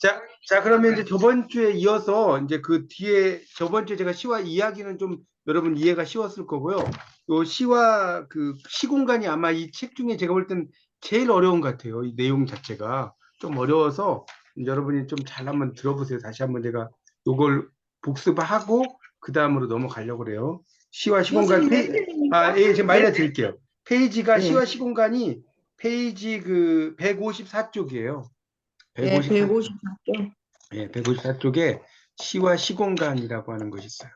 자, 그러면 이제 저번 주에 이어서 이제 그 뒤에 저번 주에 제가 시와 이야기는 좀 여러분 이해가 쉬웠을 거고요. 요 시와 그 시공간이 아마 이 책 중에 제가 볼 땐 제일 어려운 것 같아요. 이 내용 자체가 좀 어려워서 여러분이 좀 잘 한번 들어보세요. 다시 한번 제가 요걸 복습하고 그 다음으로 넘어가려고 그래요. 시와 시공간 교수님 몇 편입니까? 예, 제가 몇 말려 편? 드릴게요. 페이지가 예, 시와 시공간이 페이지 그 154쪽이에요. 예, 154쪽. 154쪽. 예, 154쪽에 시와 시공간이라고 하는 것이 있어요.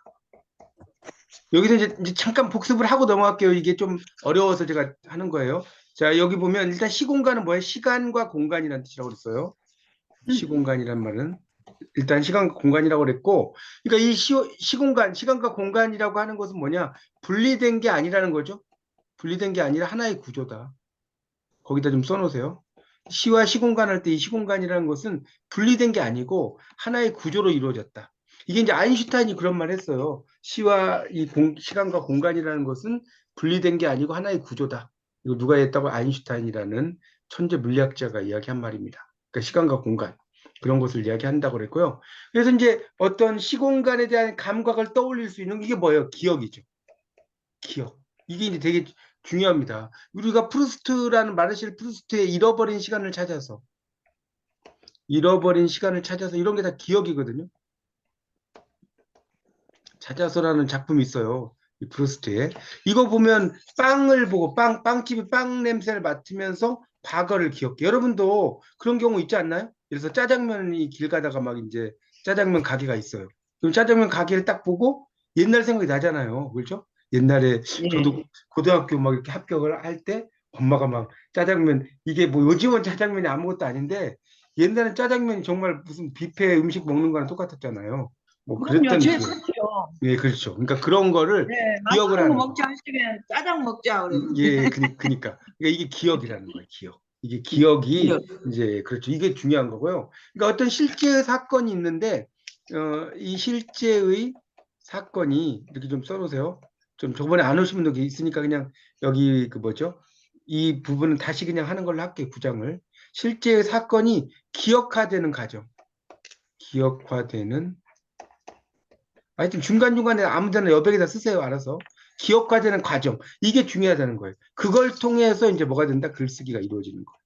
여기서 이제 잠깐 복습을 하고 넘어갈게요. 이게 좀 어려워서 제가 하는 거예요. 자, 여기 보면 일단 시공간은 뭐예요? 시간과 공간이라는 뜻이라고 그랬어요. 시공간이란 말은 일단 시간과 공간이라고 그랬고, 그러니까 이 시공간, 시간과 공간이라고 하는 것은 뭐냐? 분리된 게 아니라는 거죠. 분리된 게 아니라 하나의 구조다. 거기다 좀 써놓으세요. 시와 시공간 할 때 이 시공간이라는 것은 분리된 게 아니고 하나의 구조로 이루어졌다. 이게 이제 아인슈타인이 그런 말 했어요. 시와 시간과 공간이라는 것은 분리된 게 아니고 하나의 구조다. 이거 누가 했다고? 아인슈타인이라는 천재 물리학자가 이야기한 말입니다. 그러니까 시간과 공간 그런 것을 이야기한다고 그랬고요. 그래서 이제 어떤 시공간에 대한 감각을 떠올릴 수 있는 이게 뭐예요? 기억이죠. 기억. 이게 이제 되게 중요합니다. 우리가 프루스트라는 마르셀 프루스트의 잃어버린 시간을 찾아서 이런 게 다 기억이거든요. 찾아서라는 작품이 있어요. 이 프루스트에. 이거 보면 빵을 보고 빵집이 빵 냄새를 맡으면서 과거를 기억해. 여러분도 그런 경우 있지 않나요? 그래서 짜장면이 길 가다가 막 이제 짜장면 가게가 있어요. 그럼 짜장면 가게를 딱 보고 옛날 생각이 나잖아요. 그렇죠? 옛날에 예. 저도 고등학교 막 이렇게 합격을 할 때 엄마가 막 짜장면 이게 뭐 요즘은 짜장면이 아무것도 아닌데 옛날엔 짜장면이 정말 무슨 뷔페 음식 먹는 거랑 똑같았잖아요. 뭐 그럼요, 그랬던 제일 기억. 좋죠. 예, 그렇죠. 그러니까 그런 거를 네, 기억을 맛있는 거 하는 거. 먹자 하시면 짜장 먹자 그러면. 예, 그러니까 이게 기억이라는 거예요. 기억. 이게 기억이 기억. 이제 그렇죠. 이게 중요한 거고요. 그러니까 어떤 실제 사건이 있는데 이 실제의 사건이 이렇게 좀 써놓으세요. 좀 저번에 안 오신 분도 있으니까 그냥 여기 그 뭐죠? 이 부분은 다시 그냥 하는 걸로 할게요. 구장을. 실제의 사건이 기억화되는 과정. 기억화되는 하여튼 중간중간에 아무데나 여백에다 쓰세요. 알아서. 기억화되는 과정. 이게 중요하다는 거예요. 그걸 통해서 이제 뭐가 된다? 글쓰기가 이루어지는 거예요.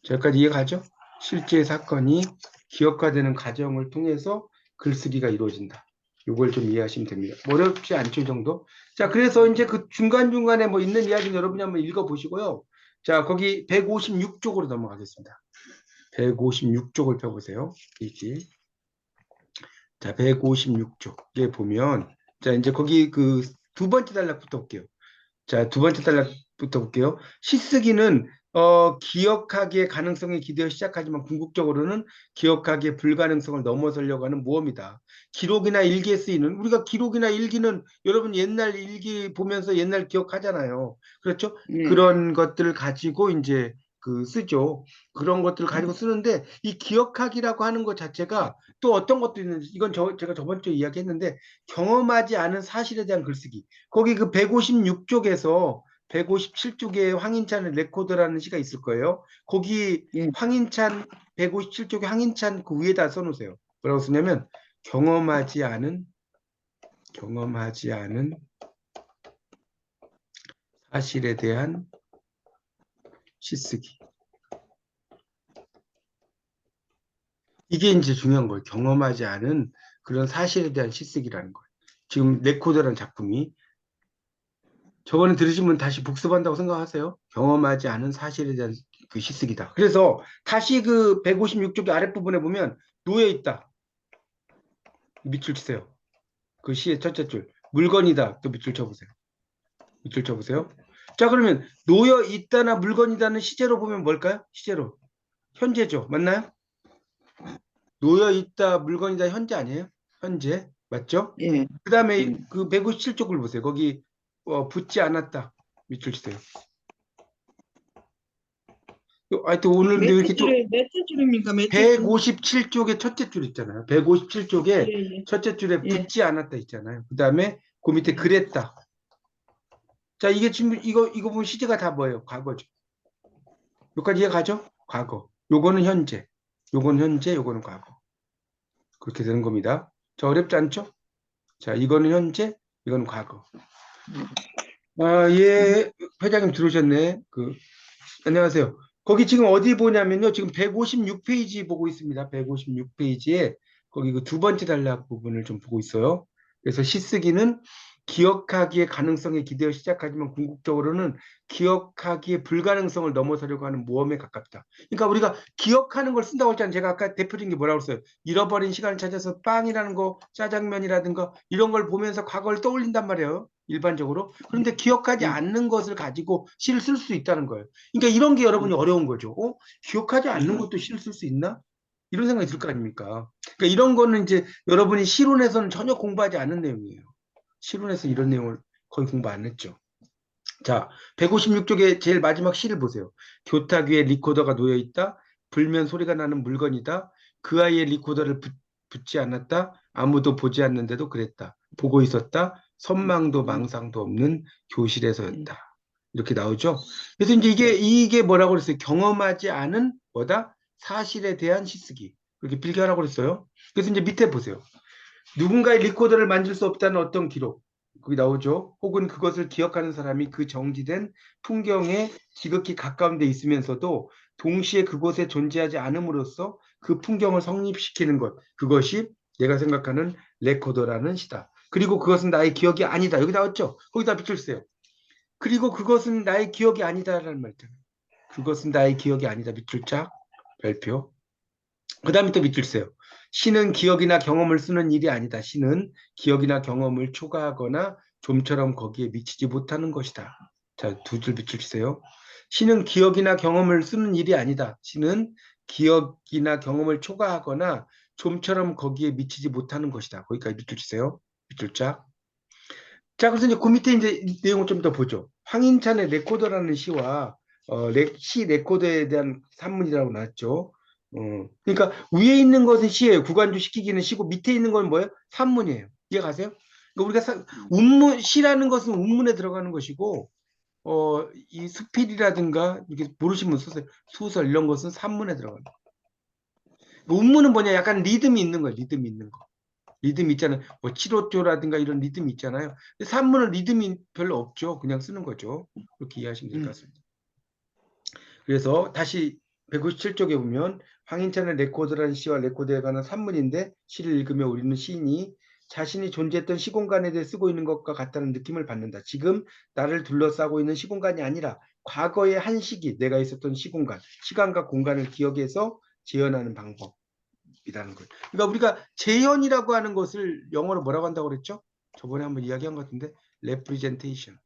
저기까지 이해가죠? 실제 사건이 기억화되는 과정을 통해서 글쓰기가 이루어진다. 이걸 좀 이해하시면 됩니다. 어렵지 않죠, 이 정도? 자, 그래서 이제 그 중간중간에 뭐 있는 이야기는 여러분이 한번 읽어보시고요. 자, 거기 156쪽으로 넘어가겠습니다. 156쪽을 펴보세요. 이기. 자, 156쪽에 보면, 자, 이제 거기 그 두 번째 단락부터 볼게요. 자, 두 번째 단락부터 볼게요. 시쓰기는, 기억하기의 가능성에 기대어 시작하지만 궁극적으로는 기억하기의 불가능성을 넘어서려고 하는 모험이다. 기록이나 일기에 쓰이는, 우리가 기록이나 일기는 여러분 옛날 일기 보면서 옛날 기억하잖아요. 그렇죠? 예. 그런 것들을 가지고 이제 그 쓰죠. 그런 것들을 가지고 쓰는데 이 기억하기라고 하는 것 자체가 또 어떤 것도 있는지 이건 제가 저번 주에 이야기했는데 경험하지 않은 사실에 대한 글쓰기. 거기 그 156쪽에서 157쪽에 황인찬의 레코드라는 시가 있을 거예요. 거기 예. 황인찬 157쪽에 황인찬 그 위에다 써놓으세요. 뭐라고 쓰냐면 경험하지 않은 사실에 대한 시쓰기. 이게 이제 중요한 거예요. 경험하지 않은 그런 사실에 대한 시쓰기라는 거예요. 지금 레코드라는 작품이 저번에 들으신 분 다시 복습한다고 생각하세요? 경험하지 않은 사실에 대한 그 시쓰기다. 그래서 다시 그 156쪽의 아랫부분에 보면 놓여 있다. 밑줄 치세요. 그 시의 첫째 줄. 물건이다. 또 밑줄 쳐보세요. 밑줄 쳐보세요. 자, 그러면 놓여 있다나 물건이다는 시제로 보면 뭘까요? 시제로. 현재죠. 맞나요? 놓여 있다, 물건이다, 현재 아니에요? 현재. 맞죠? 예. 그 다음에 예. 그 157쪽을 보세요. 거기 붙지 않았다. 밑줄 치세요. 하여튼 오늘 근데 왜 몇째 이렇게 좀 줄에 몇째 줄입니까? 몇째 줄? 157쪽에 첫째 줄 있잖아요. 예, 157쪽에 예. 첫째 줄에 예. 붙지 않았다 있잖아요. 그 다음에 그 밑에 예. 그랬다. 자, 이게 지금 이거 보면 시제가 다 뭐예요? 과거죠. 여기까지 이해가죠? 과거. 요거는 현재. 요건 현재, 요거는 과거. 그렇게 되는 겁니다. 자, 어렵지 않죠? 자, 이거는 현재, 이건 과거. 아, 예, 회장님 들어오셨네. 안녕하세요. 거기 지금 어디 보냐면요. 지금 156페이지 보고 있습니다. 156페이지에 거기 그 두 번째 단락 부분을 좀 보고 있어요. 그래서 시쓰기는 기억하기의 가능성에 기대어 시작하지만 궁극적으로는 기억하기의 불가능성을 넘어서려고 하는 모험에 가깝다. 그러니까 우리가 기억하는 걸 쓴다고 했잖아요. 제가 아까 대표적인 게 뭐라고 했어요. 잃어버린 시간을 찾아서 빵이라는 거, 짜장면이라든가 이런 걸 보면서 과거를 떠올린단 말이에요. 일반적으로. 그런데 기억하지 않는 것을 가지고 시를 쓸 수 있다는 거예요. 그러니까 이런 게 여러분이 어려운 거죠. 기억하지 않는 것도 시를 쓸 수 있나? 이런 생각이 들 거 아닙니까? 그러니까 이런 거는 이제 여러분이 실론에서는 전혀 공부하지 않은 내용이에요. 실론에서 이런 내용을 거의 공부 안 했죠. 자, 156쪽의 제일 마지막 시를 보세요. 교탁 위에 리코더가 놓여 있다. 불면 소리가 나는 물건이다. 그 아이의 리코더를 붙지 않았다. 아무도 보지 않는데도 그랬다. 보고 있었다. 선망도 망상도 없는 교실에서였다. 이렇게 나오죠. 그래서 이제 이게 뭐라고 그랬어요? 경험하지 않은 뭐다? 사실에 대한 시쓰기. 그렇게 필기하라고 그랬어요. 그래서 이제 밑에 보세요. 누군가의 리코더를 만질 수 없다는 어떤 기록. 거기 나오죠. 혹은 그것을 기억하는 사람이 그 정지된 풍경에 지극히 가까운 데 있으면서도 동시에 그곳에 존재하지 않음으로써 그 풍경을 성립시키는 것. 그것이 내가 생각하는 레코더라는 시다. 그리고 그것은 나의 기억이 아니다. 여기 나왔죠. 거기다 밑줄 쓰세요. 그리고 그것은 나의 기억이 아니다라는 말 있잖아요. 그것은 나의 기억이 아니다. 밑줄 짝 별표. 그 다음에 또 밑줄 쓰세요. 시는 기억이나 경험을 쓰는 일이 아니다. 시는 기억이나 경험을 초과하거나 좀처럼 거기에 미치지 못하는 것이다. 자, 두 줄 밑줄 치세요. 시는 기억이나 경험을 쓰는 일이 아니다. 시는 기억이나 경험을 초과하거나 좀처럼 거기에 미치지 못하는 것이다. 거기까지 밑줄 치세요. 밑줄 짝. 자, 그래서 이제 그 밑에 이제 내용을 좀 더 보죠. 황인찬의 레코더라는 시와 시 레코더에 대한 산문이라고 나왔죠. 그러니까 위에 있는 것은 시예요. 구간주 시키기는 시고 밑에 있는 건 뭐예요? 산문이에요. 이해 가세요? 그러니까 우리가 시라는 것은 운문에 들어가는 것이고 이 수필이라든가 이렇게 모르시면 소설 이런 것은 산문에 들어가는 거예요. 운문은 뭐냐? 약간 리듬이 있는 거예요. 리듬이 있는 거. 리듬 있잖아요. 뭐 7호조라든가 이런 리듬이 있잖아요. 근데 산문은 리듬이 별로 없죠. 그냥 쓰는 거죠. 그렇게 이해하시면 될 것 같습니다. 그래서 다시 157쪽에 보면 황인찬의 레코드라는 시와 레코드에 관한 산문인데 시를 읽으며 우리는 시인이 자신이 존재했던 시공간에 대해 쓰고 있는 것과 같다는 느낌을 받는다. 지금 나를 둘러싸고 있는 시공간이 아니라 과거의 한 시기, 내가 있었던 시공간, 시간과 공간을 기억해서 재현하는 방법. 이라는 거예요. 그러니까 우리가 재현이라고 하는 것을 영어로 뭐라고 한다고 그랬죠? 저번에 한번 이야기한 것 같은데 representation.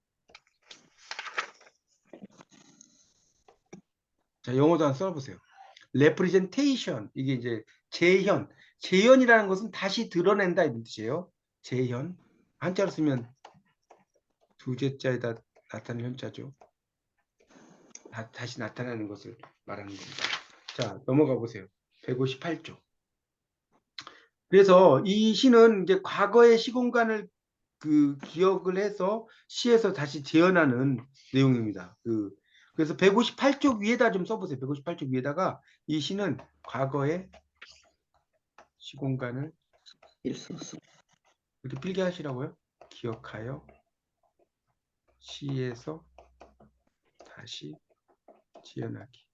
자, 영어도 한번 써보세요. representation. 이게 이제 재현. 재현이라는 것은 다시 드러낸다 이런 뜻이에요. 재현. 한자로 쓰면 두제자에다 나타나는 현자죠. 다시 나타나는 것을 말하는 겁니다. 자, 넘어가 보세요. 158쪽. 그래서 이 시는 이제 과거의 시공간을 기억을 해서 시에서 다시 재현하는 내용입니다. 그래서 158쪽 위에다 좀 써보세요. 158쪽 위에다가 이 시는 과거의 시공간을 이렇게 필기하시라고요. 기억하여 시에서 다시 재현하기.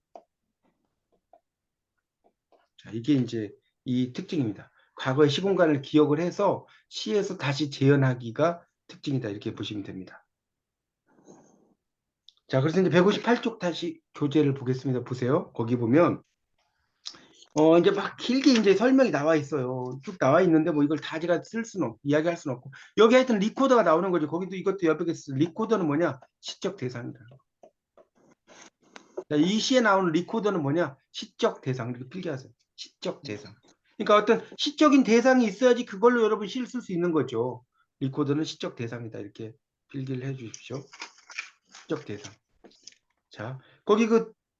자, 이게 이제 이 특징입니다. 과거의 시공간을 기억을 해서 시에서 다시 재현하기가 특징이다. 이렇게 보시면 됩니다. 자, 그래서 이제 158쪽 다시 교재를 보겠습니다. 보세요. 거기 보면 이제 막 길게 이제 설명이 나와 있어요. 쭉 나와 있는데 뭐 이걸 다 제가 이야기할 수는 없고. 여기 하여튼 리코더가 나오는 거죠. 거기도 이것도 옆에 있어. 리코더는 뭐냐? 시적 대상이다. 자, 이 시에 나오는 리코더는 뭐냐? 시적 대상. 이렇게 필기하세요. 시적 대상. 그러니까 어떤 시적인 대상이 있어야지 그걸로 여러분 시를 쓸 수 있는 거죠. 리코더는 시적 대상이다. 이렇게 필기를 해 주십시오. 시적 대상. 자, 거기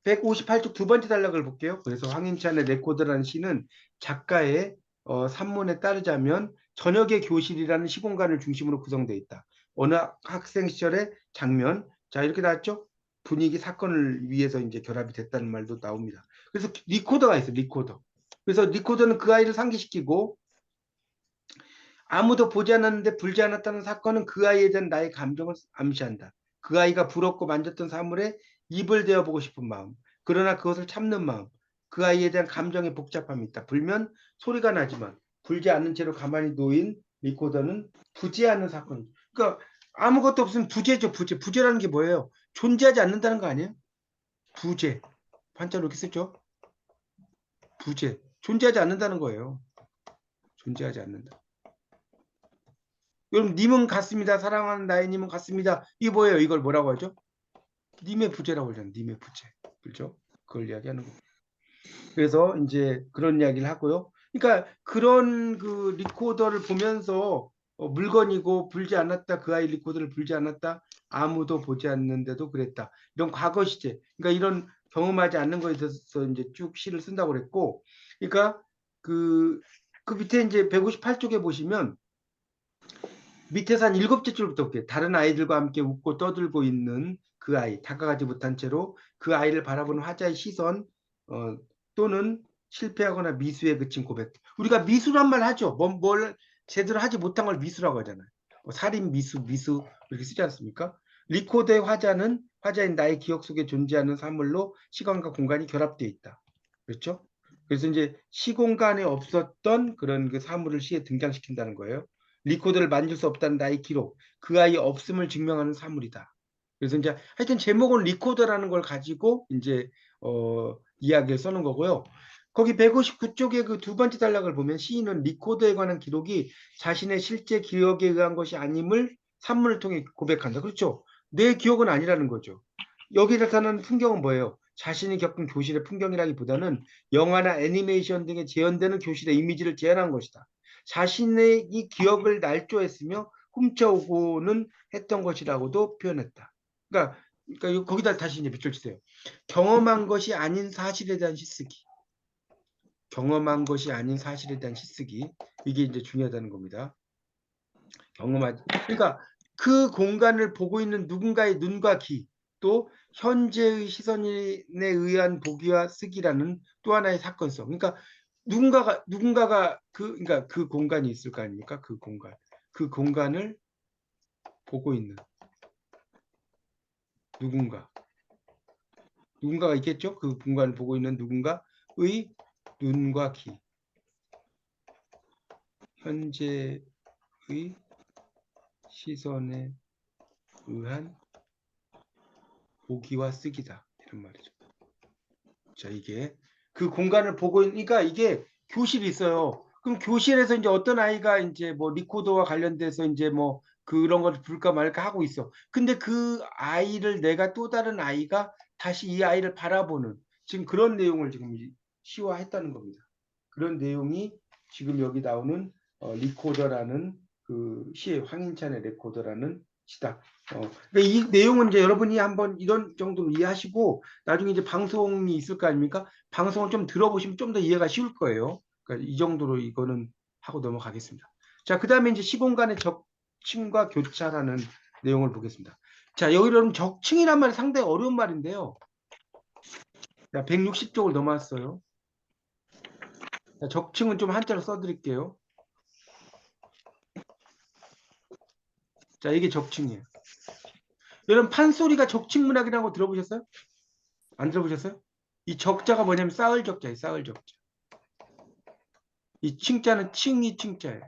158쪽 두 번째 단락을 볼게요. 그래서 황인찬의 레코드라는 시는 작가의 산문에 따르자면 저녁의 교실이라는 시공간을 중심으로 구성되어 있다. 어느 학생 시절의 장면, 자 이렇게 나왔죠? 분위기 사건을 위해서 이제 결합이 됐다는 말도 나옵니다. 그래서 리코더가 있어요. 리코더. 그래서 리코더는 그 아이를 상기시키고 아무도 보지 않았는데 불지 않았다는 사건은 그 아이에 대한 나의 감정을 암시한다. 그 아이가 부럽고 만졌던 사물에 입을 대어보고 싶은 마음. 그러나 그것을 참는 마음. 그 아이에 대한 감정의 복잡함이 있다. 불면 소리가 나지만 불지 않는 채로 가만히 놓인 리코더는 부재하는 사건. 그러니까 아무것도 없으면 부재죠. 부재. 부재라는 게 뭐예요? 존재하지 않는다는 거 아니에요? 부재. 한자로 이렇게 쓰죠. 부재. 존재하지 않는다는 거예요. 존재하지 않는다. 여러분, 님은 같습니다. 사랑하는 나의 님은 같습니다. 이게 뭐예요? 이걸 뭐라고 하죠? 님의 부재라고 하잖아요. 님의 부재. 그렇죠? 그걸 이야기하는 거예요. 그래서 이제 그런 이야기를 하고요. 그러니까 그런 그 리코더를 보면서 물건이고 불지 않았다. 그 아이 리코더를 불지 않았다. 아무도 보지 않는데도 그랬다. 이런 과거 시제. 그러니까 이런 경험하지 않는 거에 대해서 이제 쭉 시를 쓴다고 그랬고, 그러니까 그 밑에 이제 158쪽에 보시면 밑에서 한 7째 줄부터 볼게요. 다른 아이들과 함께 웃고 떠들고 있는 그 아이, 다가가지 못한 채로 그 아이를 바라보는 화자의 시선 또는 실패하거나 미수에 그친 고백. 우리가 미수란 말 하죠. 뭘 제대로 하지 못한 걸 미수라고 하잖아요. 살인 미수 이렇게 쓰지 않습니까? 리코더의 화자는 화자인 나의 기억 속에 존재하는 사물로 시간과 공간이 결합되어 있다. 그렇죠? 그래서 이제 시공간에 없었던 그런 그 사물을 시에 등장시킨다는 거예요. 리코더를 만질 수 없다는 나의 기록, 그 아이의 없음을 증명하는 사물이다. 그래서 이제 하여튼 제목은 리코더라는 걸 가지고 이제 이야기를 써는 거고요. 거기 159쪽의 그 두 번째 단락을 보면 시인은 리코더에 관한 기록이 자신의 실제 기억에 의한 것이 아님을 산문을 통해 고백한다. 그렇죠? 내 기억은 아니라는 거죠. 여기 나타나는 풍경은 뭐예요? 자신이 겪은 교실의 풍경이라기보다는 영화나 애니메이션 등에 재현되는 교실의 이미지를 재현한 것이다. 자신의 이 기억을 날조했으며 훔쳐오고는 했던 것이라고도 표현했다. 그러니까 거기다 다시 이제 밑줄 치세요. 경험한 것이 아닌 사실에 대한 시쓰기. 경험한 것이 아닌 사실에 대한 시쓰기. 이게 이제 중요하다는 겁니다. 그러니까 그 공간을 보고 있는 누군가의 눈과 귀, 또 현재의 시선에 의한 보기와 쓰기라는 또 하나의 사건성. 그러니까 누군가가 그러니까 그 공간이 있을 거 아닙니까? 그 공간을 보고 있는 누군가가 있겠죠? 그 공간을 보고 있는 누군가의 눈과 귀, 현재의 시선에 의한 보기와 쓰기다, 이런 말이죠. 자, 이게 그 공간을 보고 있으니까 이게 교실이 있어요. 그럼 교실에서 이제 어떤 아이가 이제 뭐 리코더와 관련돼서 이제 뭐 그런 걸 부를까 말까 하고 있어. 근데 그 아이를 내가 또 다른 아이가 다시 이 아이를 바라보는 지금 그런 내용을 지금 시화했다는 겁니다. 그런 내용이 지금 여기 나오는 리코더라는 그 시의 황인찬의 리코더라는 시다. 그러니까 이 내용은 이제 여러분이 한번 이런 정도로 이해하시고 나중에 이제 방송이 있을 거 아닙니까? 방송을 좀 들어보시면 좀 더 이해가 쉬울 거예요. 그러니까 이 정도로 이거는 하고 넘어가겠습니다. 자, 그 다음에 이제 시공간의 적층과 교차라는 내용을 보겠습니다. 자, 여기 여러분 적층이란 말이 상당히 어려운 말인데요. 자, 160쪽을 넘어왔어요. 자, 적층은 좀 한자로 써드릴게요. 자, 이게 적층이에요. 여러분 판소리가 적층문학이라고 들어보셨어요? 안 들어보셨어요? 이 적자가 뭐냐면 쌓을 적자예요. 쌓을 적자. 이 층자는 층이 층자예요.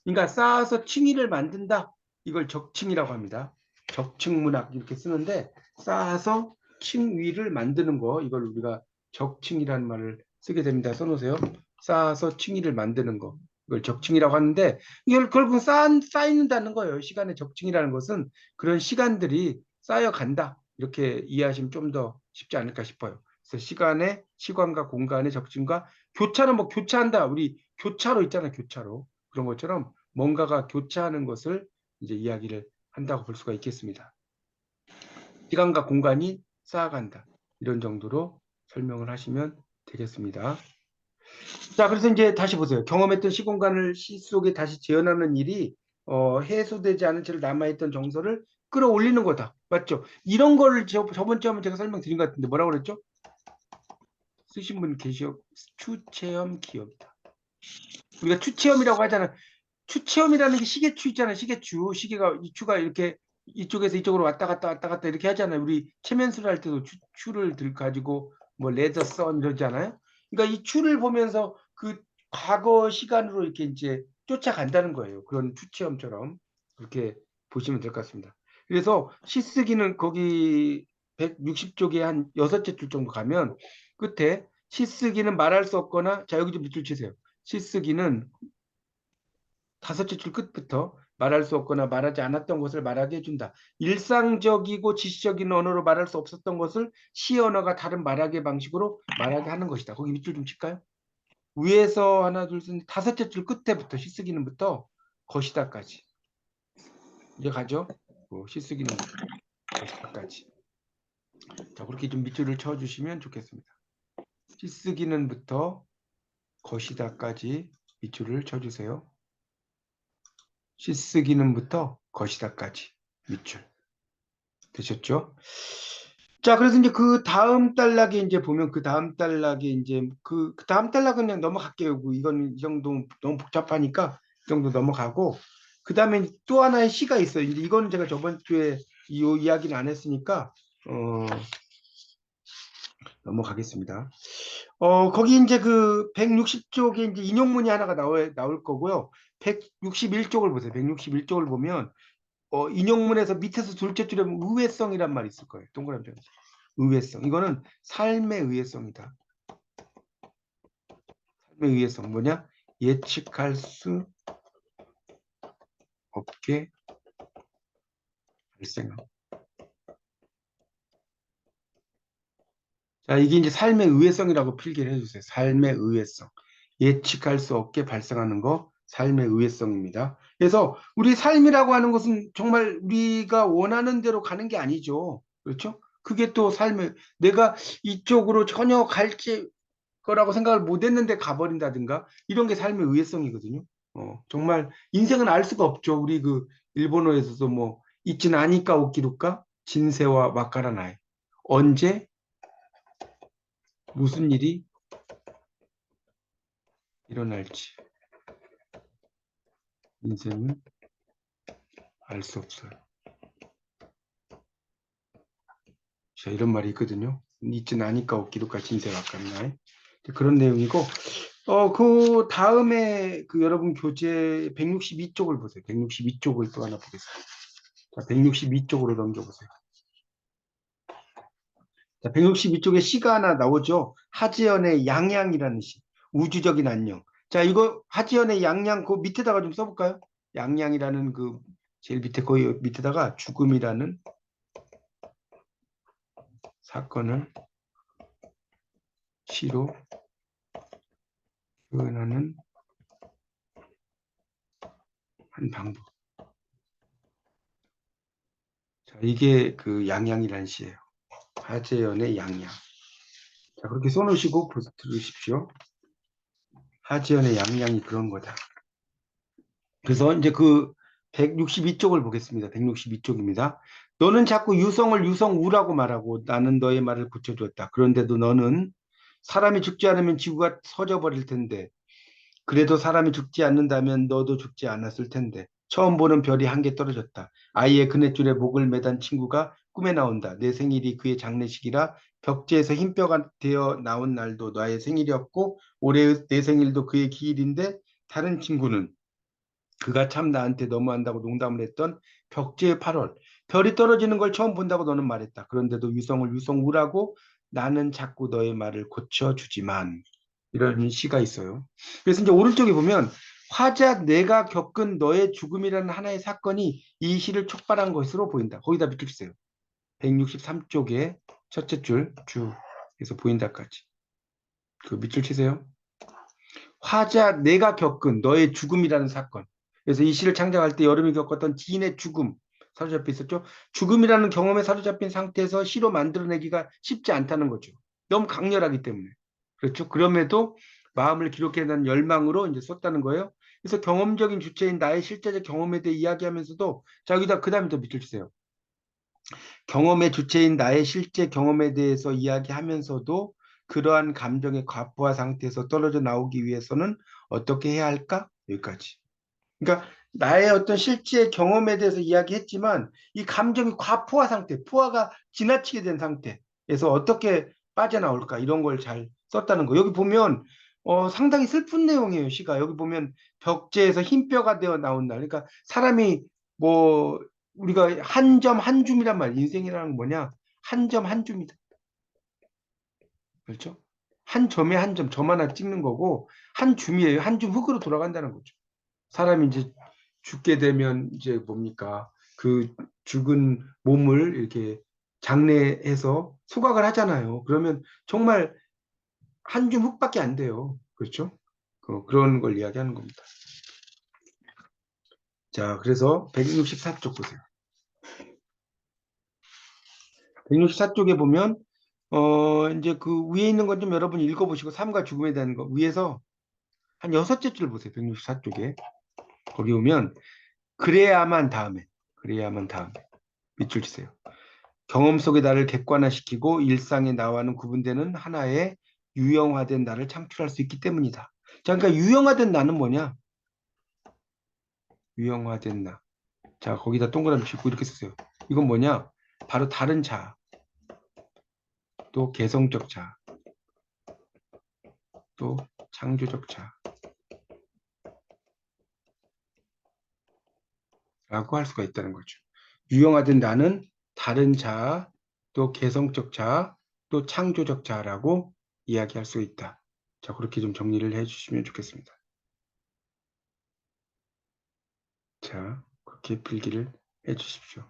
그러니까 쌓아서 층위를 만든다. 이걸 적층이라고 합니다. 적층문학 이렇게 쓰는데 쌓아서 층위를 만드는 거 이걸 우리가 적층이라는 말을 쓰게 됩니다. 써놓으세요. 쌓아서 층위를 만드는 거. 이걸 적층이라고 하는데 이걸 결국 쌓인다는 거예요. 시간의 적층이라는 것은 그런 시간들이 쌓여간다. 이렇게 이해하시면 좀 더 쉽지 않을까 싶어요. 그래서 시간의 시간과 공간의 적층과 교차는 뭐 교차한다. 우리 교차로 있잖아요. 교차로. 그런 것처럼 뭔가가 교차하는 것을 이제 이야기를 한다고 볼 수가 있겠습니다. 시간과 공간이 쌓아간다. 이런 정도로 설명을 하시면 되겠습니다. 자, 그래서 이제 다시 보세요. 경험했던 시공간을 시 속에 다시 재현하는 일이 해소되지 않은 채로 남아있던 정서를 끌어올리는 거다. 맞죠? 이런 거를 저번 주에 한번 제가 설명드린 것 같은데 뭐라고 그랬죠? 쓰신 분 계셔. 추체험 기억이다. 우리가 추체험이라고 하잖아. 추체험이라는 게 시계추 있잖아. 시계추. 시계가 이 추가 이렇게 이쪽에서 이쪽으로 왔다 갔다 왔다 갔다 이렇게 하잖아요. 우리 체면수를 할 때도 추를 들 가지고 뭐 레더 선 이러잖아요. 그러니까 이 추를 보면서 그 과거 시간으로 이렇게 이제 쫓아간다는 거예요. 그런 추체험처럼 그렇게 보시면 될 것 같습니다. 그래서 시쓰기는 거기 160쪽에 한 6째 줄 정도 가면 끝에 시쓰기는 말할 수 없거나 자 여기 좀 밑줄 치세요. 시쓰기는 5째 줄 끝부터 말할 수 없거나 말하지 않았던 것을 말하게 해준다. 일상적이고 지시적인 언어로 말할 수 없었던 것을 시 언어가 다른 말하기 방식으로 말하게 하는 것이다. 거기 밑줄 좀 칠까요? 위에서 하나 둘셋 5째 줄 끝에부터 시쓰기는부터 것이다까지 이제 가죠. 시쓰기는 것이다까지. 자 그렇게 좀 밑줄을 쳐주시면 좋겠습니다. 시쓰기는부터 것이다까지 밑줄을 쳐주세요. 시쓰기는부터 것이다까지 밑줄 되셨죠? 자, 그래서 이제 그 다음 단락에 이제 보면 그 다음 단락에 이제 그 다음 단락은 그냥 넘어갈게요. 이건 이 정도 너무 복잡하니까 이 정도 넘어가고 그 다음에 또 하나의 시가 있어요. 이제 이건 제가 저번 주에 이 이야기는 안 했으니까 넘어가겠습니다. 거기 이제 그 160쪽에 이제 인용문이 하나가 나올 거고요. 161쪽을 보세요. 161쪽을 보면 인용문에서 밑에서 둘째 줄에 보면 의외성이란 말이 있을 거예요. 동그라미 쳐. 의외성. 이거는 삶의 의외성이다. 삶의 의외성 뭐냐? 예측할 수 없게 발생함. 자, 이게 이제 삶의 의외성이라고 필기를 해주세요. 삶의 의외성. 예측할 수 없게 발생하는 거, 삶의 의외성입니다. 그래서 우리 삶이라고 하는 것은 정말 우리가 원하는 대로 가는 게 아니죠. 그렇죠? 그게 또 삶의, 내가 이쪽으로 전혀 갈지 거라고 생각을 못 했는데 가버린다든가, 이런 게 삶의 의외성이거든요. 정말 인생은 알 수가 없죠. 우리 그 일본어에서도 뭐, 있진 아니까 오기루까? 진세와 와카라나이. 언제 무슨 일이 일어날지 인생은 알 수 없어요. 자, 이런 말이 있거든요. 있진 않으니까 없기도까 진세가 아깝나요? 그런 내용이고, 그 다음에 그 여러분 교재 162쪽을 보세요. 162쪽을 또 하나 보겠습니다. 자, 162쪽으로 넘겨보세요. 자, 162쪽에 시가 하나 나오죠. 하지연의 양양이라는 시. 우주적인 안녕. 자, 이거 하지연의 양양 그 밑에다가 좀 써볼까요? 양양이라는 그 제일 밑에 거의 밑에다가 죽음이라는 사건을 시로 표현하는 한 방법. 자, 이게 그 양양이라는 시예요. 하재연의 양양. 자, 그렇게 써놓으시고 들으십시오. 하재연의 양양이 그런 거다. 그래서 이제 그 162쪽을 보겠습니다. 162쪽입니다. 너는 자꾸 유성을 유성우라고 말하고 나는 너의 말을 고쳐주었다. 그런데도 너는 사람이 죽지 않으면 지구가 서져버릴 텐데 그래도 사람이 죽지 않는다면 너도 죽지 않았을 텐데 처음 보는 별이 한 개 떨어졌다. 아이의 그네줄에 목을 매단 친구가 꿈에 나온다. 내 생일이 그의 장례식이라 벽지에서 흰뼈가 되어 나온 날도 나의 생일이었고 올해 내 생일도 그의 기일인데 다른 친구는 그가 참 나한테 너무한다고 농담을 했던 벽지의 8월. 별이 떨어지는 걸 처음 본다고 너는 말했다. 그런데도 유성을 유성우라고 나는 자꾸 너의 말을 고쳐주지만 이런 시가 있어요. 그래서 이제 오른쪽에 보면 화자 내가 겪은 너의 죽음이라는 하나의 사건이 이 시를 촉발한 것으로 보인다. 거기다 밑줄 치세요. 163쪽에 첫째 줄 쭉 해서 보인다까지. 그 밑줄 치세요. 화자 내가 겪은 너의 죽음이라는 사건. 그래서 이 시를 창작할 때 여름이 겪었던 지인의 죽음 사로잡혀 있었죠. 죽음이라는 경험에 사로잡힌 상태에서 시로 만들어내기가 쉽지 않다는 거죠. 너무 강렬하기 때문에. 그렇죠. 그럼에도 마음을 기록해낸 열망으로 이제 썼다는 거예요. 그래서 경험적인 주체인 나의 실제적 경험에 대해 이야기하면서도 자 여기다 그 다음에 더 밑줄 주세요. 경험의 주체인 나의 실제 경험에 대해서 이야기하면서도 그러한 감정의 과부하 상태에서 떨어져 나오기 위해서는 어떻게 해야 할까? 여기까지. 그러니까 나의 어떤 실제 경험에 대해서 이야기했지만 이 감정이 과포화 상태, 포화가 지나치게 된 상태에서 어떻게 빠져나올까? 이런 걸 잘 썼다는 거. 여기 보면 상당히 슬픈 내용이에요. 시가. 여기 보면 벽제에서 흰뼈가 되어 나온 날. 그러니까 사람이 뭐 우리가 한 점 한 줌이란 말. 인생이라는 건 뭐냐? 한 점 한 줌이다. 그렇죠? 한 점에 한 점, 점 하나 찍는 거고 한 줌이에요. 한 줌 흙으로 돌아간다는 거죠. 사람이 이제 죽게 되면 이제 뭡니까? 그 죽은 몸을 이렇게 장례해서 소각을 하잖아요. 그러면 정말 한 줌 흙밖에 안 돼요. 그렇죠? 그런 걸 이야기하는 겁니다. 자, 그래서 164쪽 보세요. 164쪽에 보면 이제 그 위에 있는 건 좀 여러분 읽어보시고 삶과 죽음에 대한 거 위에서 한 6째 줄 보세요. 164쪽에. 거기 오면 그래야만 다음에 밑줄 치세요. 경험 속의 나를 객관화시키고 일상의 나와는 구분되는 하나의 유형화된 나를 창출할 수 있기 때문이다. 자, 그러니까 유형화된 나는 뭐냐? 유형화된 나. 자, 거기다 동그라미 치고 이렇게 쓰세요. 이건 뭐냐? 바로 다른 자, 또 개성적 자, 또 창조적 자. 라고 할 수가 있다는 거죠. 유형화된 나는 다른 자, 또 개성적 자, 또 창조적 자라고 이야기할 수 있다. 자, 그렇게 좀 정리를 해주시면 좋겠습니다. 자, 그렇게 필기를 해주십시오.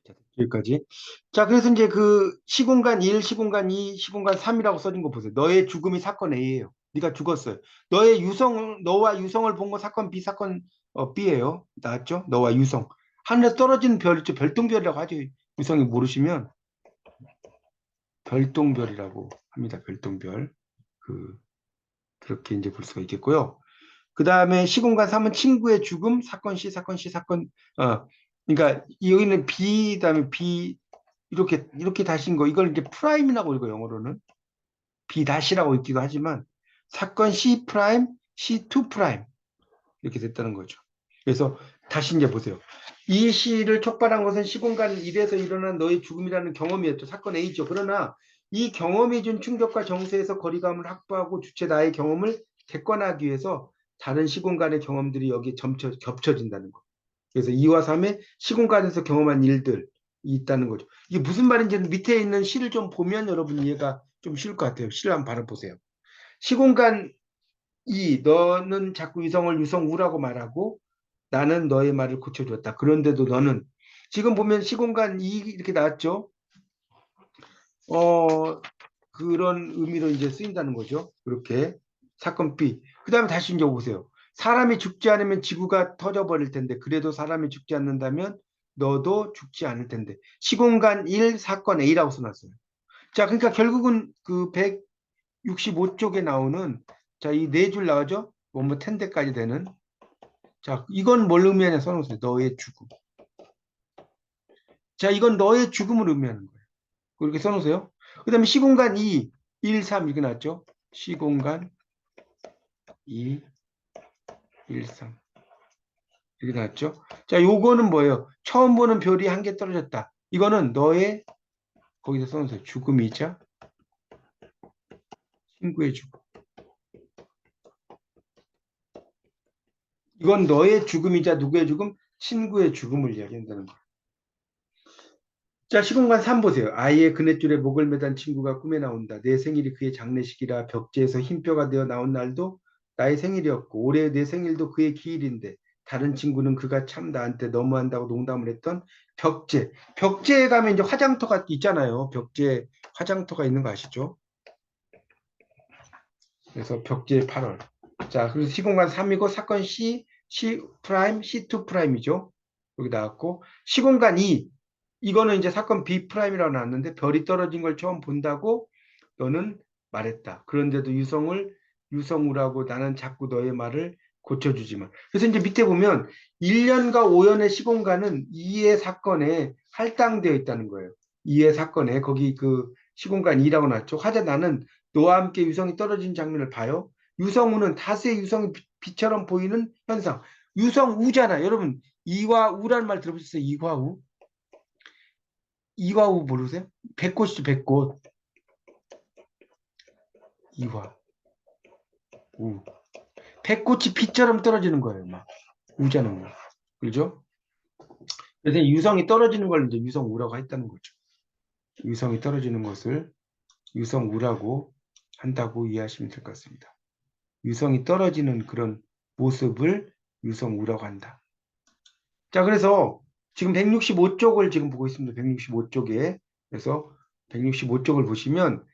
자, 여기까지. 자, 그래서 이제 그 시공간 1, 시공간 2, 시공간 3이라고 써진 거 보세요. 너의 죽음이 사건 A예요. 네가 죽었어요. 너와 유성을 본 거 사건 B, 사건 B예요. 나왔죠? 너와 유성. 하늘에서 떨어지는 별 있죠. 별똥별이라고 하죠. 유성이 모르시면 별똥별이라고 합니다. 별똥별. 그렇게 이제 볼 수가 있겠고요. 그 다음에 시공간 3은 친구의 죽음, 사건 C, 사건 C, 그러니까 여기는 B, 그다음에 B, 이렇게 다신 거, 이걸 이제 프라임이라고 읽어, 영어로는. B 다시라고 읽기도 하지만, 사건 C 프라임, C2 프라임. 이렇게 됐다는 거죠. 그래서 다시 이제 보세요. 이 시를 촉발한 것은 시공간 1에서 일어난 너의 죽음이라는 경험이었죠. 사건 A죠. 그러나 이 경험이 준 충격과 정세에서 거리감을 확보하고 주체 나의 경험을 객관화하기 위해서 다른 시공간의 경험들이 여기에 겹쳐진다는 거. 그래서 2와 3의 시공간에서 경험한 일들이 있다는 거죠. 이게 무슨 말인지 밑에 있는 시를 좀 보면 여러분 이해가 좀 쉬울 것 같아요. 시를 한번 바로 보세요. 시공간 2, 너는 자꾸 유성을 유성우라고 말하고 나는 너의 말을 고쳐주었다. 그런데도 너는 지금 보면 시공간 2 이렇게 나왔죠. 그런 의미로 이제 쓰인다는 거죠. 그렇게 사건 B. 그 다음에 다시 이제 보세요. 사람이 죽지 않으면 지구가 터져버릴 텐데 그래도 사람이 죽지 않는다면 너도 죽지 않을 텐데 시공간 1 사건 A라고 써놨어요. 자, 그러니까 결국은 그 165쪽에 나오는 자, 이 네 줄 나오죠? 뭐뭐 텐데까지 되는 자, 이건 뭘 의미하냐 써놓으세요. 너의 죽음. 자, 이건 너의 죽음을 의미하는 거예요. 그렇게 써놓으세요. 그 다음에 시공간 2, 1, 3 이렇게 나왔죠? 시공간 2, 1, 3 이렇게 나왔죠? 자, 요거는 뭐예요? 처음 보는 별이 한 개 떨어졌다. 이거는 너의 거기서 써놓으세요. 죽음이자 친구의 죽음. 이건 너의 죽음이자 누구의 죽음? 친구의 죽음을 이야기한다는 거예요. 자, 시공간 3 보세요. 아이의 그네줄에 목을 매단 친구가 꿈에 나온다. 내 생일이 그의 장례식이라 벽지에서 흰뼈가 되어 나온 날도 나의 생일이었고 올해 내 생일도 그의 기일인데 다른 친구는 그가 참 나한테 너무한다고 농담을 했던 벽제. 벽제에 가면 이제 화장터가 있잖아요. 벽제에 화장터가 있는 거 아시죠? 그래서 벽제 8월. 자, 그래서 시공간 3이고 사건 C, C 프라임, C2 프라임이죠. 여기 나왔고 시공간 2. 이거는 이제 사건 B 프라임이라고 나왔는데 별이 떨어진 걸 처음 본다고 너는 말했다. 그런데도 유성우라고 나는 자꾸 너의 말을 고쳐주지만. 그래서 이제 밑에 보면 1년과 5년의 시공간은 2의 사건에 할당되어 있다는 거예요. 이해 사건에 거기 그 시공간 2라고 나왔죠. 화자 나는 너와 함께 유성이 떨어진 장면을 봐요. 유성우는 다수의 유성이 빛처럼 보이는 현상. 유성우잖아. 여러분 이와 우라는 말 들어보셨어요? 이화우. 이화우 모르세요? 백꽃이죠, 백꽃. 이화. 우. 백꽃이 빛처럼 떨어지는 거예요. 막 우잖아. 우. 그죠? 그래서 유성이 떨어지는 걸 이제 유성우라고 했다는 거죠. 유성이 떨어지는 것을 유성우라고 한다고 이해하시면 될 것 같습니다. 유성이 떨어지는 그런 모습을 유성우라고 한다. 자, 그래서 지금 165쪽을 지금 보고 있습니다. 165쪽에. 그래서 165쪽을 보시면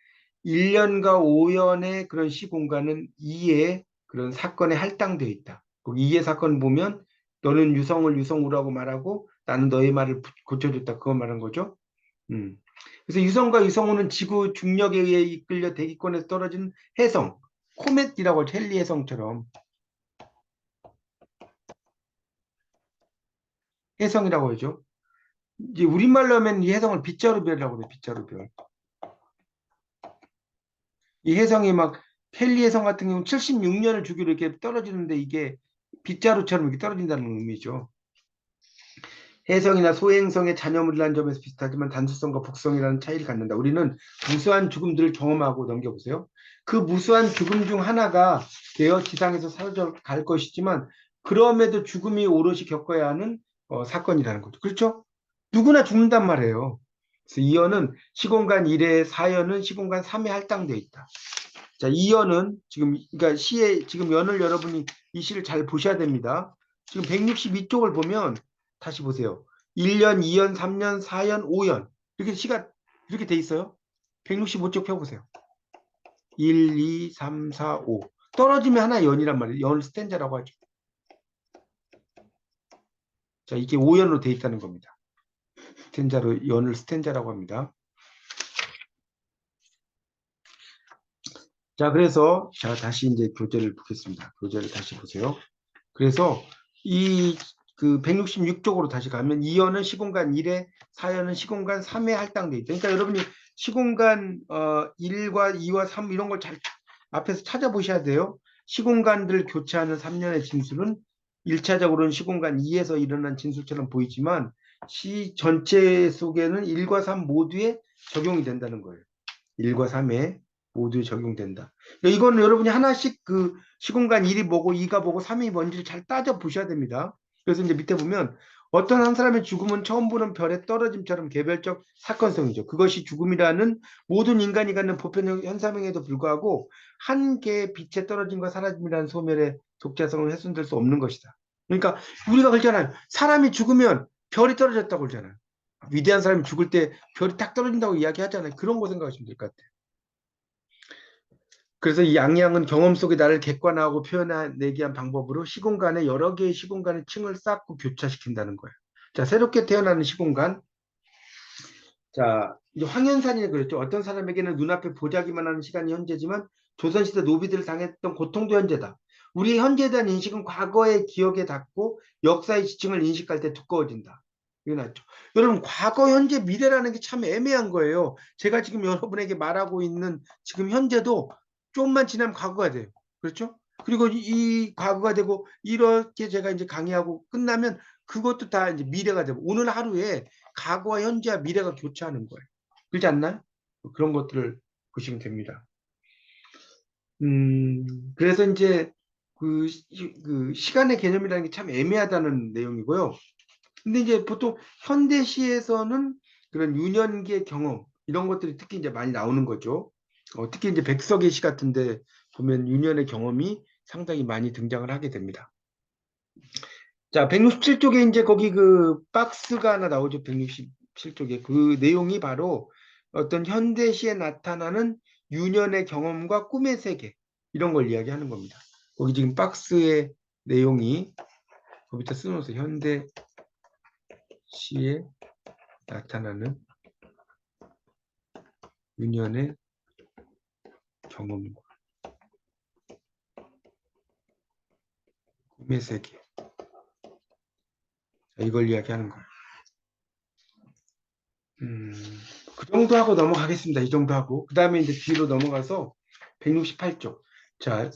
1년과 5년의 그런 시공간은 2의 그런 사건에 할당되어 있다. 거기 2의 사건 보면 너는 유성을 유성우라고 말하고 나는 너의 말을 고쳐줬다. 그거 말한 거죠. 음. 그래서 유성과 유성우는 지구 중력에 의해 이끌려 대기권에서 떨어진 해성, 코мет이라고 하죠. 헨리 해성처럼 해성이라고 하죠. 이제 우리말로 하면 이 해성을 빗자루별이라고 그래요. 빗자루별. 이 해성이 막 헨리 해성 같은 경우는 76년을 주기로 이렇게 떨어지는데 이게 빗자루처럼 이렇게 떨어진다는 의미죠. 해성이나 소행성의 잔여물이라는 점에서 비슷하지만 단수성과 북성이라는 차이를 갖는다. 우리는 무수한 죽음들을 경험하고 넘겨보세요. 그 무수한 죽음 중 하나가 되어 지상에서 사라져 갈 것이지만 그럼에도 죽음이 오롯이 겪어야 하는 사건이라는 거죠. 그렇죠? 누구나 죽는단 말이에요. 그래서 이연은 시공간 1에 4연은 시공간 3에 할당되어 있다. 자, 이연은 지금 그러니까 시의 지금 연을 여러분이 이 시를 잘 보셔야 됩니다. 지금 162쪽을 보면 다시 보세요. 1년, 2년, 3년, 4년, 5년 이렇게 시가 이렇게 돼 있어요. 165쪽 펴보세요. 1, 2, 3, 4, 5 떨어지면 하나 연이란 말이에요. 연 스탠자라고 하죠. 자, 이게 5연으로 돼 있다는 겁니다. 스탠자로 연을 스탠자라고 합니다. 자, 그래서 자 다시 이제 교재를 보겠습니다. 교재를 다시 보세요. 그래서 이 그 166쪽으로 다시 가면 2연은 시공간 1에 4연은 시공간 3에 할당돼 있다. 그러니까 여러분이 시공간 1과 2와 3 이런 걸 잘 앞에서 찾아보셔야 돼요. 시공간들 교차하는 3년의 진술은 1차적으로는 시공간 2에서 일어난 진술처럼 보이지만 시 전체 속에는 1과 3 모두에 적용이 된다는 거예요. 1과 3에 모두 적용된다. 이거는 여러분이 하나씩 그 시공간 1이 뭐고 2가 뭐고 3이 뭔지를 잘 따져 보셔야 됩니다. 그래서 이제 밑에 보면 어떤 한 사람의 죽음은 처음 보는 별의 떨어짐처럼 개별적 사건성이죠. 그것이 죽음이라는 모든 인간이 갖는 보편적 현상에도 불구하고 한 개의 빛의 떨어짐과 사라짐이라는 소멸의 독자성을 훼손될 수 없는 것이다. 그러니까 우리가 그러잖아요. 사람이 죽으면 별이 떨어졌다고 그러잖아요. 위대한 사람이 죽을 때 별이 딱 떨어진다고 이야기하잖아요. 그런 거 생각하시면 될 것 같아요. 그래서 이 양양은 경험 속에 나를 객관화하고 표현해내기 위한 방법으로 시공간에 여러 개의 시공간의 층을 쌓고 교차시킨다는 거예요. 자, 새롭게 태어나는 시공간. 자, 이제 황현산이 그랬죠. 어떤 사람에게는 눈앞에 보자기만 하는 시간이 현재지만 조선시대 노비들을 당했던 고통도 현재다. 우리의 현재에 대한 인식은 과거의 기억에 닿고 역사의 지층을 인식할 때 두꺼워진다. 이게 낫죠. 여러분, 과거, 현재, 미래라는 게 참 애매한 거예요. 제가 지금 여러분에게 말하고 있는 지금 현재도 조금만 지나면 과거가 돼요. 그렇죠? 그리고 이 과거가 되고 이렇게 제가 이제 강의하고 끝나면 그것도 다 이제 미래가 되고 오늘 하루에 과거와 현재와 미래가 교차하는 거예요. 그렇지 않나요? 그런 것들을 보시면 됩니다. 그래서 이제 그 시간의 개념이라는 게 참 애매하다는 내용이고요. 근데 이제 보통 현대시에서는 그런 유년기의 경험 이런 것들이 특히 이제 많이 나오는 거죠. 특히 이제 백석의 시 같은데 보면 유년의 경험이 상당히 많이 등장을 하게 됩니다. 자, 167쪽에 이제 거기 그 박스가 하나 나오죠. 167쪽에 그 내용이 바로 어떤 현대시에 나타나는 유년의 경험과 꿈의 세계 이런 걸 이야기하는 겁니다. 거기 지금 박스의 내용이 거기다 써놓으세요. 현대시에 나타나는 유년의 경험과 꿈의 세계 이걸 이야기하는 거예요. 그 정도 하고 넘어가겠습니다. 이 정도 하고. 그 다음에 이제 뒤로 넘어가서 168쪽. 자,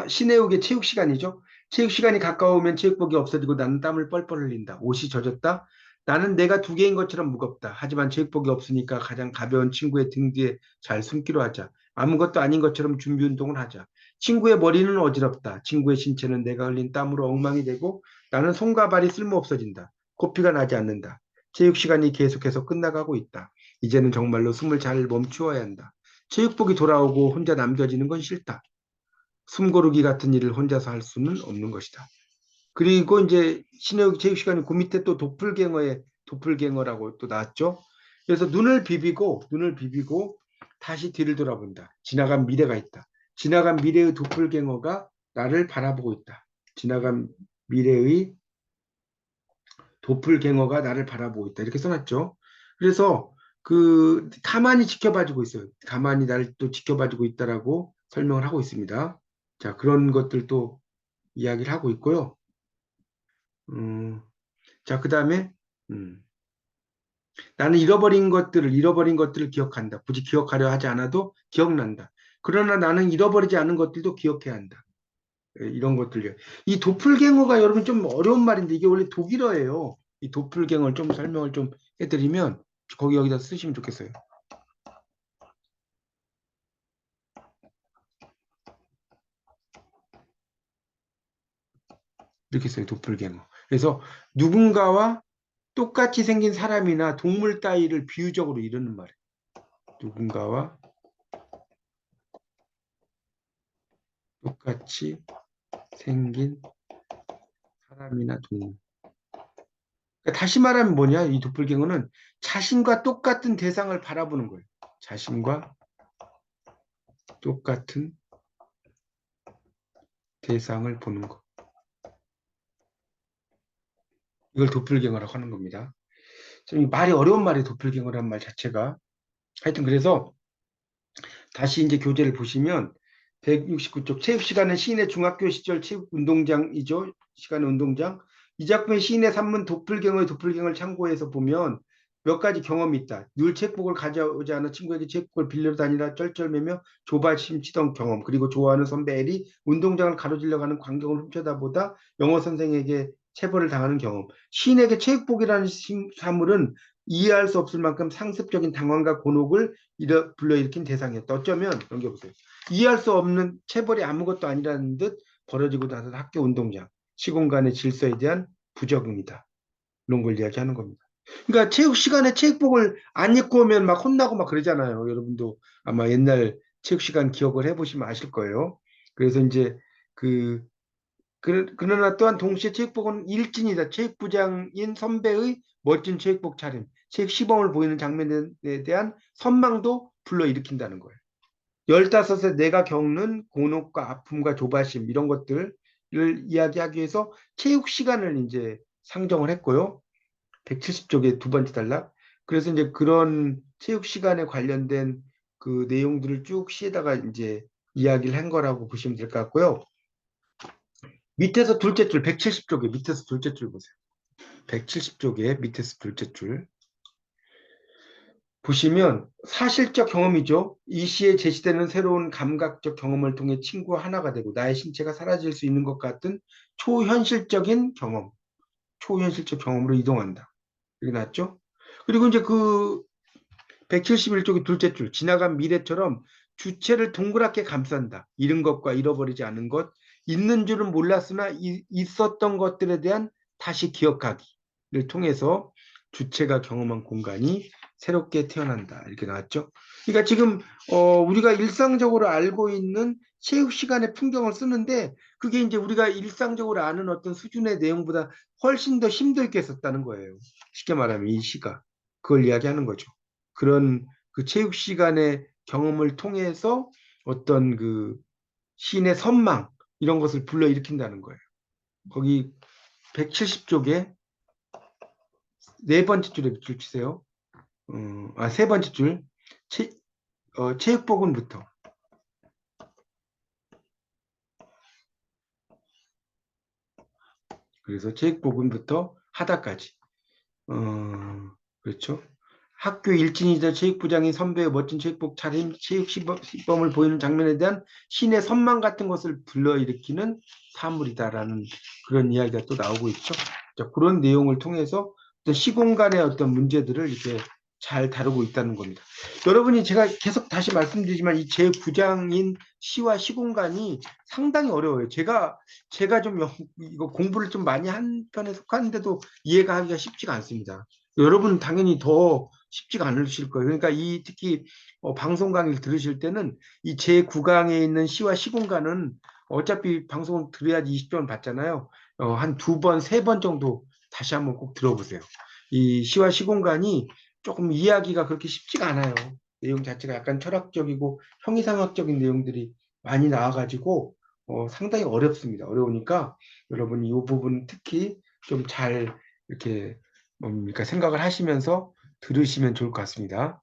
신해욱의 체육 시간이죠. 체육 시간이 가까우면 체육복이 없어지고 나는 땀을 뻘뻘 흘린다. 옷이 젖었다. 나는 내가 두 개인 것처럼 무겁다. 하지만 체육복이 없으니까 가장 가벼운 친구의 등 뒤에 잘 숨기로 하자. 아무것도 아닌 것처럼 준비 운동을 하자. 친구의 머리는 어지럽다. 친구의 신체는 내가 흘린 땀으로 엉망이 되고 나는 손과 발이 쓸모 없어진다. 코피가 나지 않는다. 체육 시간이 계속해서 끝나가고 있다. 이제는 정말로 숨을 잘 멈추어야 한다. 체육복이 돌아오고 혼자 남겨지는 건 싫다. 숨고르기 같은 일을 혼자서 할 수는 없는 것이다. 그리고 이제 신의 체육 시간에 그 밑에 또 도플갱어라고 또 나왔죠. 그래서 눈을 비비고 다시 뒤를 돌아본다. 지나간 미래가 있다. 지나간 미래의 도플갱어가 나를 바라보고 있다. 지나간 미래의 도플갱어가 나를 바라보고 있다. 이렇게 써놨죠. 그래서 그 가만히 지켜봐주고 있어요. 가만히 나를 또 지켜봐주고 있다라고 설명을 하고 있습니다. 자, 그런 것들도 이야기를 하고 있고요. 자, 그 다음에 나는 잃어버린 것들을 기억한다. 굳이 기억하려 하지 않아도 기억난다. 그러나 나는 잃어버리지 않은 것들도 기억해야 한다. 예, 이런 것들요. 이 도플갱어가 여러분 좀 어려운 말인데 이게 원래 독일어예요. 이 도플갱어를 좀 설명을 좀 해드리면 여기다 쓰시면 좋겠어요. 이렇게 써요. 도플갱어. 그래서 누군가와 똑같이 생긴 사람이나 동물 따위를 비유적으로 이르는 말이에요. 누군가와 똑같이 생긴 사람이나 동물. 그러니까 다시 말하면 뭐냐? 이 도플갱어는 자신과 똑같은 대상을 바라보는 거예요. 자신과 똑같은 대상을 보는 거. 이걸 도플갱어라고 하는 겁니다. 좀 말이 어려운 말이 도플갱어라는 말 자체가. 하여튼 그래서 다시 이제 교재를 보시면 169쪽 체육 시간은 시인의 중학교 시절 체육 운동장이죠. 시간의 운동장. 이 작품의 시인의 산문 도플갱어의 도플갱어를 참고해서 보면 몇 가지 경험이 있다. 늘 책복을 가져오지 않은 친구에게 책복을 빌려 다니라 쩔쩔매며 조바심 치던 경험. 그리고 좋아하는 선배 엘이 운동장을 가로질러 가는 광경을 훔쳐다보다 영어 선생에게 체벌을 당하는 경험. 시인에게 체육복이라는 사물은 이해할 수 없을 만큼 상습적인 당황과 곤혹을 불러일으킨 대상이었다. 어쩌면 넘겨보세요. 이해할 수 없는 체벌이 아무것도 아니라는 듯 벌어지고 나서 학교 운동장, 시공간의 질서에 대한 부적응이다. 이런 걸 이야기하는 겁니다. 그러니까 체육 시간에 체육복을 안 입고 오면 막 혼나고 막 그러잖아요. 여러분도 아마 옛날 체육 시간 기억을 해보시면 아실 거예요. 그래서 이제 그 그러나 또한 동시에 체육복은 일진이다. 체육부장인 선배의 멋진 체육복 차림, 체육 시범을 보이는 장면에 대한 선망도 불러일으킨다는 거예요. 15세 내가 겪는 곤혹과 아픔과 조바심 이런 것들을 이야기하기 위해서 체육 시간을 이제 상정을 했고요. 170쪽의 두 번째 단락. 그래서 이제 그런 체육 시간에 관련된 그 내용들을 쭉 시에다가 이제 이야기를 한 거라고 보시면 될 것 같고요. 밑에서 둘째 줄 170쪽에 밑에서 둘째 줄 보세요. 170쪽에 밑에서 둘째 줄 보시면 사실적 경험이죠. 이 시에 제시되는 새로운 감각적 경험을 통해 친구와 하나가 되고 나의 신체가 사라질 수 있는 것 같은 초현실적인 경험, 초현실적 경험으로 이동한다. 이게 나왔죠? 그리고 이제 그 171쪽의 둘째 줄 지나간 미래처럼 주체를 동그랗게 감싼다. 잃은 것과 잃어버리지 않은 것, 있는 줄은 몰랐으나 있었던 것들에 대한 다시 기억하기를 통해서 주체가 경험한 공간이 새롭게 태어난다. 이렇게 나왔죠. 그러니까 지금 우리가 일상적으로 알고 있는 체육 시간의 풍경을 쓰는데 그게 이제 우리가 일상적으로 아는 어떤 수준의 내용보다 훨씬 더 심도 있게 썼다는 거예요. 쉽게 말하면 이 시가 그걸 이야기하는 거죠. 그런 그 체육 시간의 경험을 통해서 어떤 그 시인의 선망 이런 것을 불러일으킨다는 거예요. 거기 170쪽에 네 번째 줄에 줄 치세요. 세 번째 줄 체육복음부터. 그래서 체육복음부터 하다까지. 그렇죠. 학교 일진이자 체육부장이 선배의 멋진 체육복 차림, 체육 시범을 보이는 장면에 대한 신의 선망 같은 것을 불러일으키는 사물이다라는 그런 이야기가 또 나오고 있죠. 자, 그런 내용을 통해서 어떤 시공간의 어떤 문제들을 이렇게 잘 다루고 있다는 겁니다. 여러분이 제가 계속 다시 말씀드리지만 이 제9장인 시와 시공간이 상당히 어려워요. 제가 좀 이거 공부를 좀 많이 한 편에 속하는데도 이해가 하기가 쉽지가 않습니다. 여러분 당연히 더 쉽지가 않으실 거예요. 그러니까 이 특히 방송 강의를 들으실 때는 이 제9강에 있는 시와 시공간은 어차피 방송을 들어야지 20점을 받잖아요. 한 2번, 3번 정도 다시 한번 꼭 들어보세요. 이 시와 시공간이 조금 이해하기가 그렇게 쉽지가 않아요. 내용 자체가 약간 철학적이고 형이상학적인 내용들이 많이 나와가지고 상당히 어렵습니다. 어려우니까 여러분이 이 부분 특히 좀 잘 이렇게 뭡니까 생각을 하시면서 들으시면 좋을 것 같습니다.